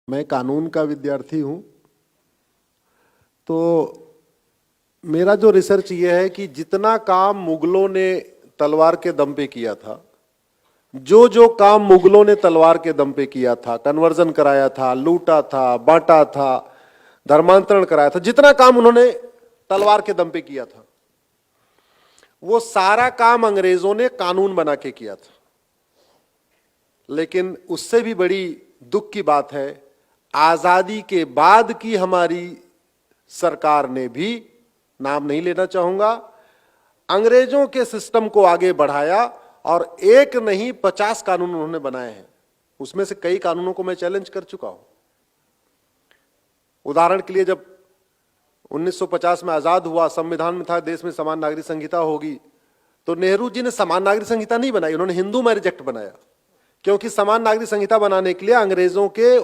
मैं कानून का विद्यार्थी हूँ। तो मेरा जो रिसर्च ये है कि जितना काम मुगलों ने तलवार के दम पे किया था, जो जो काम मुगलों ने तलवार के दम पे किया था, कन्वर्जन कराया था, लूटा था, बांटा था, धर्मांतरण कराया था, जितना काम उन्होंने तलवार के दम पे किया था, वो सारा काम अंग्रेजों ने कानून बना के किया था। लेकिन उससे भी बड़ी दुख की बात है, आजादी के बाद की हमारी सरकार ने भी, नाम नहीं लेना चाहूंगा, अंग्रेजों के सिस्टम को आगे बढ़ाया और एक नहीं 50 कानून उन्होंने बनाए हैं। उसमें से कई कानूनों को मैं चैलेंज कर चुका हूं। उदाहरण के लिए, जब 1950 में आजाद हुआ, संविधान में था देश में समान नागरिक संहिता होगी, तो नेहरू जी ने समान नागरिक संहिता नहीं बनाई, उन्होंने हिंदू मैरिज एक्ट बनाया। क्योंकि समान नागरिक संहिता बनाने के लिए अंग्रेजों के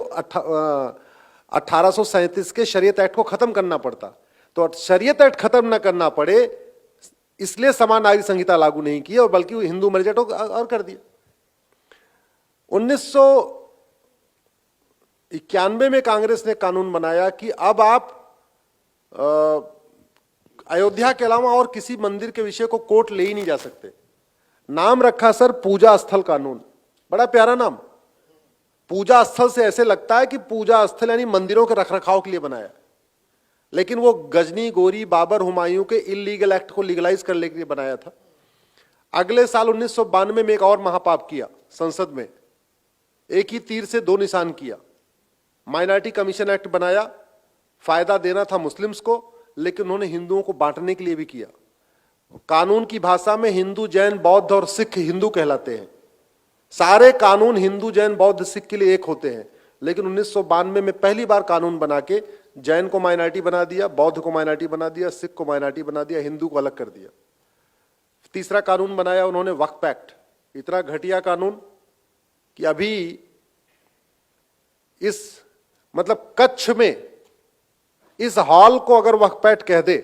1837 के शरीयत एक्ट को खत्म करना पड़ता, तो शरीयत एक्ट खत्म न करना पड़े इसलिए समान नागरिक संहिता लागू नहीं की और बल्कि हिंदू मैरिज एक्ट और कर दिया। 1991 में कांग्रेस ने कानून बनाया कि अब आप अयोध्या के अलावा और किसी मंदिर के विषय को कोर्ट ले ही नहीं जा सकते। नाम रखा सर पूजा स्थल कानून, बड़ा प्यारा नाम। पूजा स्थल से ऐसे लगता है कि पूजा स्थल यानी मंदिरों के रखरखाव के लिए बनाया, लेकिन वो गजनी, गोरी, बाबर, हुमायूं के इलीगल एक्ट को लीगलाइज करने के लिए बनाया था। अगले साल 1992 में एक और महापाप किया संसद में, एक ही तीर से दो निशान किया। माइनॉरिटी कमीशन एक्ट बनाया, फायदा देना था मुस्लिम्स को, लेकिन उन्होंने हिंदुओं को बांटने के लिए भी किया। कानून की भाषा में हिंदू, जैन, बौद्ध और सिख हिंदू कहलाते हैं। सारे कानून हिंदू, जैन, बौद्ध, सिख के लिए एक होते हैं, लेकिन 1992 में पहली बार कानून बना के जैन को माइनॉरिटी बना दिया, बौद्ध को माइनॉरिटी बना दिया, सिख को माइनॉरिटी बना दिया, हिंदू को अलग कर दिया। तीसरा कानून बनाया उन्होंने वक्फ एक्ट, इतना घटिया कानून कि अभी मतलब कच्छ में इस हॉल को अगर वक्फ एक्ट कह दे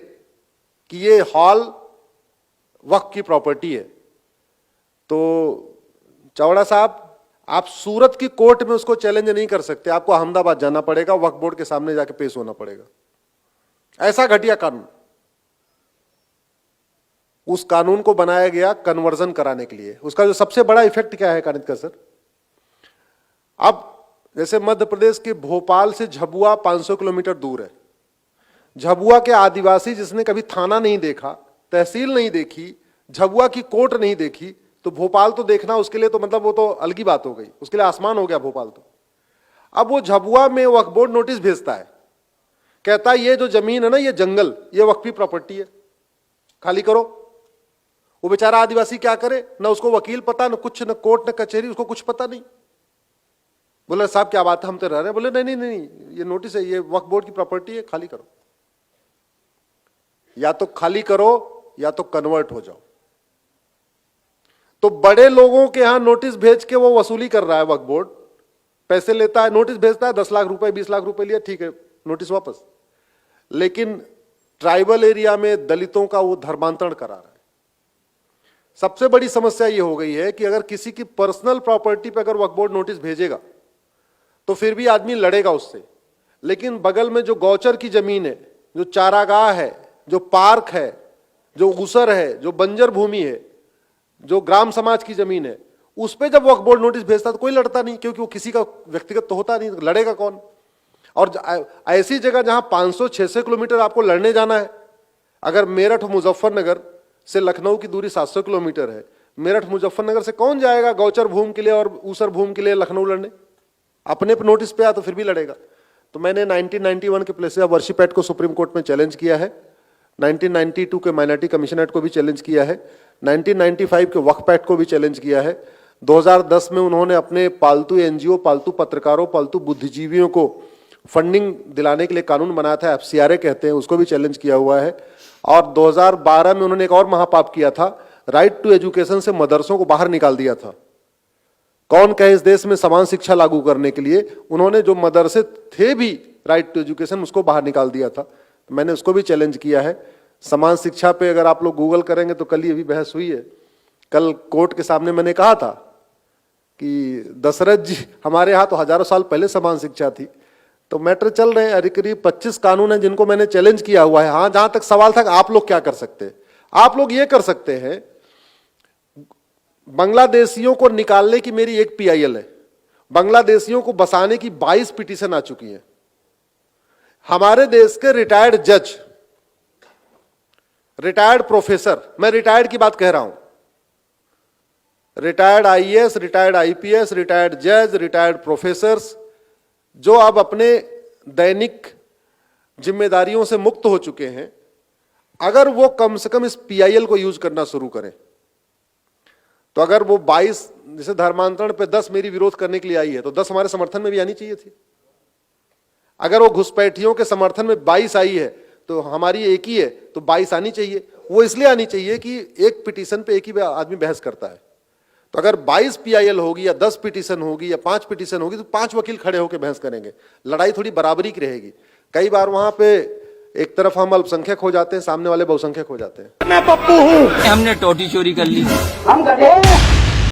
कि ये हॉल वक्फ की प्रॉपर्टी है, तो चावड़ा साहब, आप सूरत की कोर्ट में उसको चैलेंज नहीं कर सकते, आपको अहमदाबाद जाना पड़ेगा, वक्फ बोर्ड के सामने जाके पेश होना पड़ेगा। ऐसा घटिया कानून। उस कानून को बनाया गया कन्वर्जन कराने के लिए। उसका जो सबसे बड़ा इफेक्ट क्या है कानितकर सर, अब जैसे मध्य प्रदेश के भोपाल से झबुआ 500 किलोमीटर दूर है। झबुआ के आदिवासी जिसने कभी थाना नहीं देखा, तहसील नहीं देखी, झबुआ की कोर्ट नहीं देखी, तो भोपाल तो देखना उसके लिए तो मतलब वो तो अलग ही बात हो गई, उसके लिए आसमान हो गया भोपाल तो। अब वो झबुआ में वक्फ बोर्ड नोटिस भेजता है, कहता है ये जो जमीन है ना, ये जंगल, ये वक्फी प्रॉपर्टी है, खाली करो। वो बेचारा आदिवासी क्या करे, ना उसको वकील पता, ना कुछ, ना कोर्ट, ना कचहरी, उसको कुछ पता नहीं। बोले साहब क्या बात है, हम तो रह रहे हैं। बोले नहीं नहीं नहीं, ये नोटिस है, ये वक्फ बोर्ड की प्रॉपर्टी है, खाली करो। या तो खाली करो या तो कन्वर्ट हो जाओ। तो बड़े लोगों के यहां नोटिस भेज के वो वसूली कर रहा है वक्फ बोर्ड, पैसे लेता है, नोटिस भेजता है, 10 लाख रुपए, 20 लाख रुपए लिया, ठीक है, नोटिस वापस। लेकिन ट्राइबल एरिया में दलितों का वो धर्मांतरण करा रहा है। सबसे बड़ी समस्या ये हो गई है कि अगर किसी की पर्सनल प्रॉपर्टी पर अगर वक्फ बोर्ड नोटिस भेजेगा तो फिर भी आदमी लड़ेगा उससे, लेकिन बगल में जो गौचर की जमीन है, जो चारागाह है, जो पार्क है, जो ऊसर है, जो बंजर भूमि है, जो ग्राम समाज की जमीन है, उस पे जब वक्फ बोर्ड नोटिस भेजता तो कोई लड़ता नहीं, क्योंकि वो किसी का व्यक्तिगत तो होता नहीं, लड़ेगा कौन। और ऐसी जगह जहां 500-600 किलोमीटर आपको लड़ने जाना है, अगर मेरठ मुजफ्फरनगर से लखनऊ की दूरी 700 किलोमीटर है, मेरठ मुजफ्फरनगर से कौन जाएगा गौचर भूमि के लिए और ऊसर भूमि के लिए लखनऊ लड़ने। अपने पे नोटिस पे आया तो फिर भी लड़ेगा। तो मैंने 1991 के प्लेसेस ऑफ वर्शिप एक्ट को सुप्रीम कोर्ट में चैलेंज किया है, 1992 के माइनॉरिटी कमीशन एक्ट को भी चैलेंज किया है, 1995 के वक्फ एक्ट को भी चैलेंज किया है। 2010 में उन्होंने अपने पालतू एनजीओ, पालतू पत्रकारों, पालतू बुद्धिजीवियों को फंडिंग दिलाने के लिए कानून बनाया था, FCRA कहते हैं, उसको भी चैलेंज किया हुआ है। और 2012 में उन्होंने एक और महापाप किया था, राइट टू एजुकेशन से मदरसों को बाहर निकाल दिया था। कौन कहे इस देश में समान शिक्षा लागू करने के लिए उन्होंने जो मदरसे थे भी राइट टू एजुकेशन, उसको बाहर निकाल दिया था। मैंने उसको भी चैलेंज किया है। समान शिक्षा पे अगर आप लोग गूगल करेंगे तो कल ही अभी बहस हुई है। कल कोर्ट के सामने मैंने कहा था कि दशरथ जी, हमारे यहाँ तो हजारों साल पहले समान शिक्षा थी, तो मैटर चल रहे हैं। अरे करीब 25 कानून हैं जिनको मैंने चैलेंज किया हुआ है। हां, जहां तक सवाल था आप लोग क्या कर सकते हैं, आप लोग ये कर सकते हैं, बांग्लादेशियों को निकालने की मेरी एक पीआईएल है, बांग्लादेशियों को बसाने की 22 पिटीशन आ चुकी है। हमारे देश के रिटायर्ड जज, रिटायर्ड प्रोफेसर, मैं रिटायर्ड की बात कह रहा हूं, retired IAS, retired IPS, retired जज, रिटायर्ड प्रोफेसर्स, जो अब अपने दैनिक जिम्मेदारियों से मुक्त हो चुके हैं, अगर वो कम से कम इस पीआईएल को यूज करना शुरू करें, तो अगर वो 22, जैसे धर्मांतरण पे 10 मेरी विरोध करने के लिए आई है, तो 10 हमारे समर्थन में भी आनी चाहिए थी। अगर वो घुसपैठियों के समर्थन में 22 आई है, तो हमारी एक ही है, तो 22 आनी चाहिए। वो इसलिए आनी चाहिए कि एक पिटीशन पे एक ही आदमी बहस करता है। तो अगर 22 पीआईएल होगी या 10 पिटीशन होगी या 5 पिटीशन होगी, तो 5 वकील खड़े होकर बहस करेंगे। लड़ाई थोड़ी बराबरी की रहेगी। कई बार वहां पे एक तरफ हम अल्पसंख्यक हो जाते हैं, सामने वाले बहुसंख्यक हो जाते हैं। मैं पप्पू हूँ, हमने टोटी चोरी कर ली, हम गधे हैं।